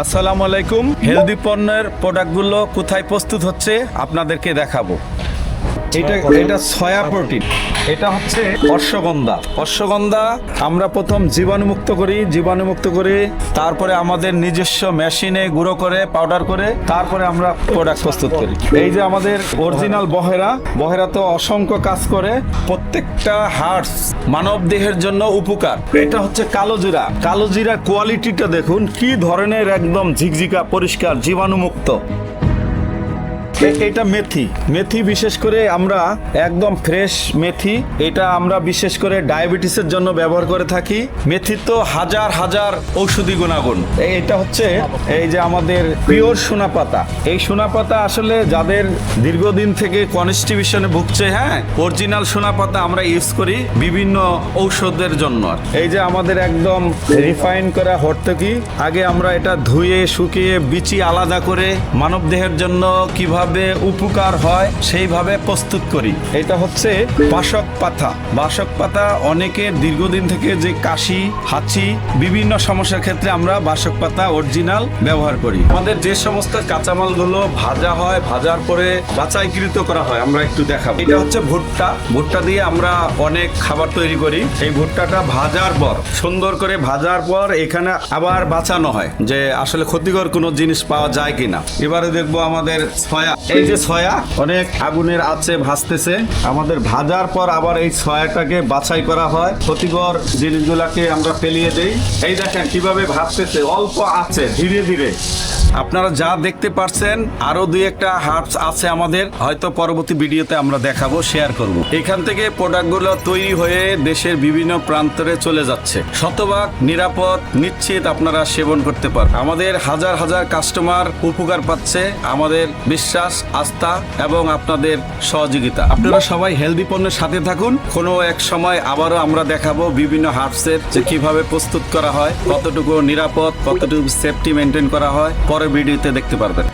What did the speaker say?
আসসালামু আলাইকুম। হেলদি পণ্যের প্রোডাক্টগুলো কোথায় প্রস্তুত হচ্ছে আপনাদেরকে দেখাবো। এটা সয়া প্রোটিন, এটা হচ্ছে অশ্বগন্ধা আমরা প্রথম জীবাণুমুক্ত করি, তারপরে আমাদের নিজস্ব মেশিনে গুঁড়ো করে পাউডার করে তারপরে আমরা প্রোডাক্ট প্রস্তুত করি। এই যে আমাদের অরিজিনাল বহেরা তো অসংখ্য কাজ করে, প্রত্যেকটা হার্টস মানব দেহের জন্য উপকার। এটা হচ্ছে কালো জিরার কোয়ালিটিটা দেখুন কি ধরনের, একদম ঝিকঝিকা পরিষ্কার জীবাণুমুক্ত। এটা মেথি বিশেষ করে আমরা একদম ফ্রেশ মেথি, এটা আমরা বিশেষ করে ডায়াবেটিসের জন্য ব্যবহার করে থাকি। মেথির তো হাজার হাজার ঔষধি গুণাগুণ। এটা হচ্ছে এই যে আমাদের পিওর সোনাপাতা। এই সোনাপাতা আসলে যাদের দীর্ঘদিন থেকে কনস্টিপেশনে ভুগছে, অরিজিনাল সোনাপাতা আমরা ইউজ করি বিভিন্ন ঔষধের জন্য। এই যে আমাদের একদম রিফাইন করা হর্তকি, আগে আমরা এটা ধুয়ে শুকিয়ে বিচি আলাদা করে মানব দেহের জন্য কিভাবে উপকার হয় সেইভাবে প্রস্তুত করি। এটা হচ্ছে বাসক পাতা। অনেকের দীর্ঘদিন থেকে যে কাশি হাঁচি বিভিন্ন সমস্যার ক্ষেত্রে আমরা বাসক পাতা অরিজিনাল ব্যবহার করি। আমাদের যে সমস্ত কাঁচামালগুলো ভাজা হয়, ভাজার পরে বাছাইকৃত করা হয়, আমরা একটু দেখাবো। এটা হচ্ছে ভুট্টা দিয়ে আমরা অনেক খাবার তৈরি করি। এই ভুট্টাটা সুন্দর করে ভাজার পর এখানে আবার বাঁচানো হয় যে আসলে ক্ষতিকর কোনো জিনিস পাওয়া যায় কিনা। এবারে দেখবো আমাদের এই যে সয়া অনেক আগুনের আছে ভাজতেছে, আমাদের ভাজার পর আবার এই সয়াটাকে বাছাই করা হয়, ক্ষতিকর জিনিসগুলাকে আমরা ফেলিয়ে দেই। এই দেখেন কিভাবে ভাজতেছে, অল্প আছে, ধীরে ধীরে। আপনারা যা দেখতে পাচ্ছেন আরো দুই একটা হার্বস আছে আমাদের, হয়তো পরবর্তী ভিডিওতে আমরা দেখাবো, শেয়ার করব। এখান থেকে প্রোডাক্টগুলো তৈরি হয়ে দেশের বিভিন্ন প্রান্তরে চলে যাচ্ছে, শতভাগ নিরাপদ, নিশ্চিত আপনারা সেবন করতে পারেন। আমাদের হাজার হাজার কাস্টমার উপকার পাচ্ছে, আমাদের বিশ্বাস, আস্থা এবং আপনাদের সহযোগিতা। আপনারা সবাই হেলদি পণ্যের সাথে থাকুন। কোনো এক সময় আবারও আমরা দেখাবো বিভিন্ন হার্বসের যে কিভাবে প্রস্তুত করা হয়, কতটুকু নিরাপদ, কতটুকু সেফটি মেনটেন করা হয়, পরের ভিডিওতে দেখতে পারবেন।